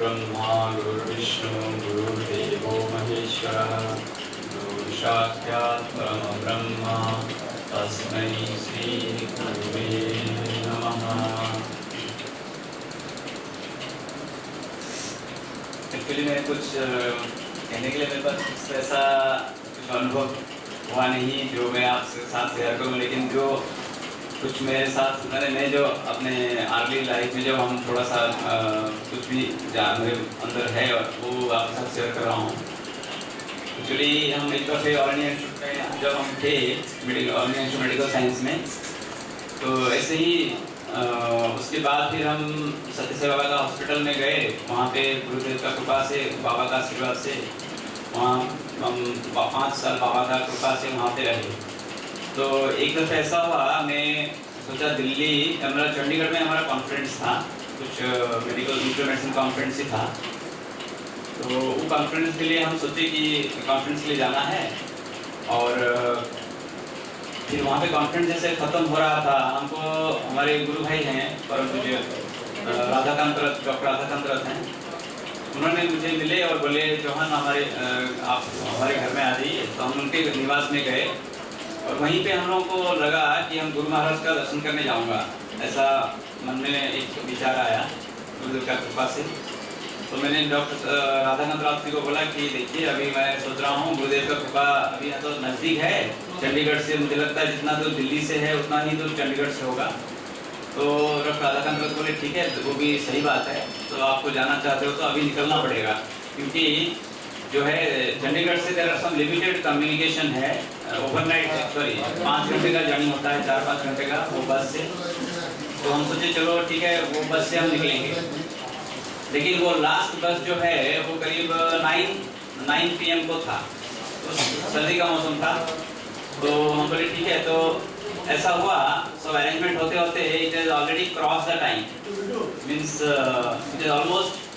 ब्रह्मा गुरुर्विष्णु गुरुर्देवो महेश्वरः गुरुः साक्षात् परमब्रह्म तस्मै श्री गुरुवे नमः। एक्चुअली मैं कुछ कहने के लिए मेरे पास कुछ ऐसा कुछ अनुभव हुआ नहीं जो मैं आपके साथ शेयर करूं, लेकिन जो कुछ मेरे साथ मैं जो अपने अर्ली लाइफ में जब हम थोड़ा सा कुछ भी मेरे अंदर है और वो आपके साथ शेयर कर रहा हूँ। एक्चुअली हम एक दफ़े ऑल इंडिया इंस्टीट्यूट में जब हम थे मेडिकल साइंस में, तो ऐसे ही उसके बाद फिर हम सत्य साई बाबा का हॉस्पिटल में गए। वहाँ पे गुरुदेव का कृपा से, बाबा का आशीर्वाद से वहाँ हम 5 साल बाबा का कृपा से वहाँ पे रहे। तो एक दफ़ा ऐसा हुआ, मैं सोचा दिल्ली, हमारा चंडीगढ़ में हमारा कॉन्फ्रेंस था, कुछ मेडिकल इंप्लीमेंटेशन कॉन्फ्रेंस ही था। तो वो कॉन्फ्रेंस के लिए हम सोचे कि कॉन्फ्रेंस के लिए जाना है, और फिर वहाँ पे कॉन्फ्रेंस जैसे ख़त्म हो रहा था, हमको हमारे गुरु भाई हैं परम पूज्य राधाकांत रथ, डॉक्टर राधाकांत रथ हैं, उन्होंने मुझे मिले और बोले चौहान आप हमारे घर में आ जाइए। तो हम उनके निवास में गए और वहीं पे हम लोगों को लगा कि हम गुरु महाराज का दर्शन करने जाऊंगा, ऐसा मन में एक विचार आया गुरुदेव का कृपा से। तो मैंने डॉक्टर राधाकांत राव जी को बोला कि देखिए अभी मैं सोच रहा हूँ गुरुदेव का कृपा अभी तो नज़दीक है चंडीगढ़ से, मुझे लगता है जितना दूर दिल्ली से है उतना ही दूर चंडीगढ़ से होगा। तो डॉक्टर राधाकांत राव बोले ठीक है, तो वो भी सही बात है, तो आपको जाना चाहते हो तो अभी निकलना पड़ेगा, क्योंकि जो है चंडीगढ़ से there are some limited communication है, ओवरनाइट 5 घंटे का जर्नी होता है, 4-5 घंटे का वो बस से। तो हम सोचे चलो ठीक है वो बस से हम निकलेंगे, लेकिन वो लास्ट बस जो है वो करीब 9 PM को था, तो सर्दी का मौसम था। तो हम बोले ठीक है, तो ऐसा हुआ सब अरेंजमेंट होते होते it is already cross the time, means it is almost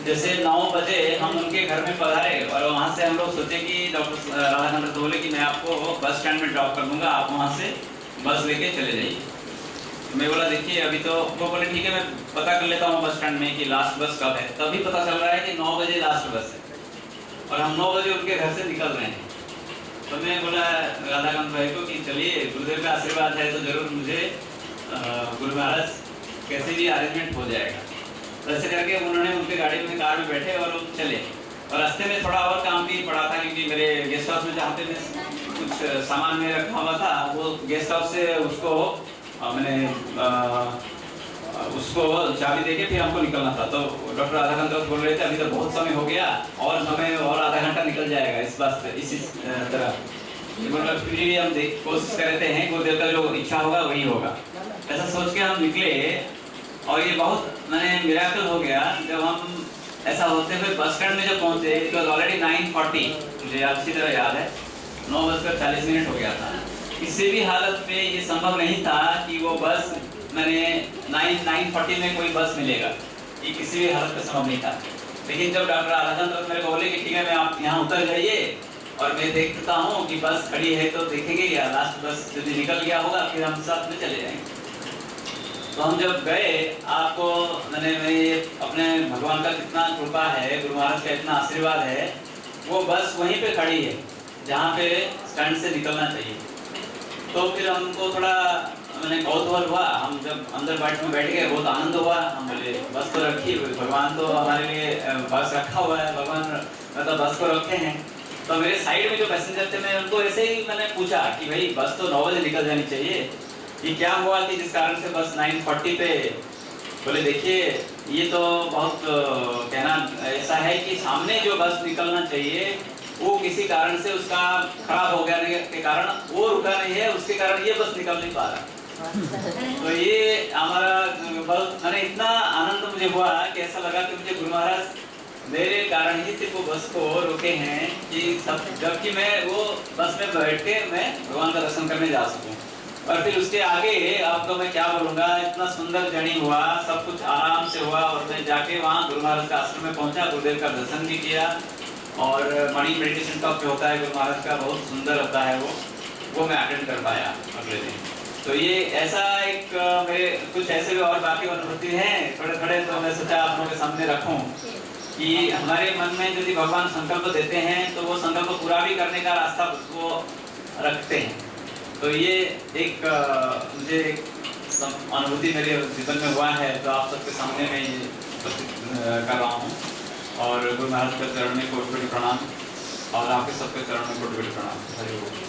जैसे 9 बजे हम उनके घर में पधारे, और वहाँ से हम लोग सोचे कि डॉक्टर राधाकांत बोले कि मैं आपको बस स्टैंड में ड्रॉप कर दूंगा, आप वहाँ से बस लेके चले जाइए। मैं बोला देखिए अभी तो, वो बोले ठीक है मैं पता कर लेता हूँ बस स्टैंड में कि लास्ट बस कब है। तभी पता चल रहा है कि 9 बजे लास्ट बस है, और हम 9 बजे उनके घर से निकल रहे हैं। तो मैं बोला राधाकांत भाई को कि चलिए गुरुदेव का आशीर्वाद है तो जरूर मुझे गुरु महाराज कैसे भी अरेंजमेंट हो जाएगा। तो ऐसे करके उन्होंने उनके गाड़ी में, कार में बैठे और चले। और रास्ते में थोड़ा और काम भी पड़ा था, क्योंकि मेरे गेस्ट हाउस में जहाँ पे मैं कुछ सामान में रखा हुआ था, वो गेस्ट हाउस से उसको मैंने उसको चाबी देके फिर हमको निकलना था। तो डॉक्टर राधाकांत बोल रहे थे अभी तो बहुत समय हो गया, और समय और आधा घंटा निकल जाएगा इस बात से, इसी तरह मतलब फिर भी हम कोशिश करते हैं, गुरुदेव का जो इच्छा होगा वही होगा, ऐसा सोच के हम निकले। और ये बहुत मैंने मिरेकल हो गया जब हम ऐसा होते हुए बस स्टैंड में जब पहुंचे। इट वॉज ऑलरेडी 9:40, मुझे अच्छी तरह याद है, 9:40 हो गया था। किसी भी हालत में ये संभव नहीं था कि वो बस मैंने 9:40 में कोई बस मिलेगा, ये किसी भी हालत में संभव नहीं था। लेकिन जब डॉक्टर राधाकांत मेरे को बोले कि ठीक है मैं आप यहाँ उतर जाइए और मैं देखता हूँ कि बस खड़ी है, तो देखेंगे क्या लास्ट बस यदि निकल गया होगा फिर हम साथ में चले जाएंगे। तो हम जब गए, आपको मैंने अपने भगवान का कितना कृपा है, गुरु महाराज का इतना आशीर्वाद है, वो बस वहीं पे खड़ी है जहाँ पे स्टैंड से निकलना चाहिए। तो फिर हमको थोड़ा मैंने कौतूहल हुआ, हम जब अंदर बैठ गए बहुत आनंद हुआ। हम बोले बस तो रखी, भगवान तो हमारे लिए बस रखा हुआ है, भगवान मतलब बस को रखे हैं। तो मेरे साइड में जो पैसेंजर थे, मैं उनको ऐसे ही मैंने पूछा कि भाई बस तो 9 बजे निकल जानी चाहिए, ये क्या हुआ कि जिस कारण से बस 9:40 पे। बोले देखिए ये तो बहुत कहना ऐसा है कि सामने जो बस निकलना चाहिए वो किसी कारण से उसका खराब हो गया के कारण वो रुका नहीं है, उसके कारण ये बस निकल नहीं पा रहा। तो ये हमारा बहुत मैंने इतना आनंद मुझे हुआ कि ऐसा लगा कि मुझे गुरु महाराज मेरे कारण ही सिर्फ वो बस को रोके हैं कि सब, जबकि मैं वो बस में बैठ के मैं भगवान का दर्शन करने जा सकूं। और फिर उसके आगे आपको मैं क्या बोलूँगा, इतना सुंदर जर्नी हुआ, सब कुछ आराम से हुआ। और मैं जाके वहाँ गुरु महाराज का आश्रम में पहुँचा, गुरुदेव का दर्शन भी किया। और मॉर्निंग मेडिटेशन टॉक जो होता है गुरु महाराज का, बहुत सुंदर होता है वो मैं अटेंड कर पाया अगले दिन। तो ये ऐसा एक मेरे कुछ ऐसे भी और बाकी अनुभूति हैं थोड़े थोड़े, तो मैं सोचा आप लोगों के सामने रखूं कि हमारे मन में यदि भगवान संकल्प देते हैं तो वो संकल्प पूरा भी करने का रास्ता वो रखते हैं। तो ये एक मुझे अनुभूति मेरे जीवन में हुआ है, तो आप सबके सामने मैं ये कर रहा हूँ। और गुरु महाराज के चरण में कोटि कोटि प्रणाम, और आपके सबके चरण में कोटि कोटि प्रणाम। हरि बोल।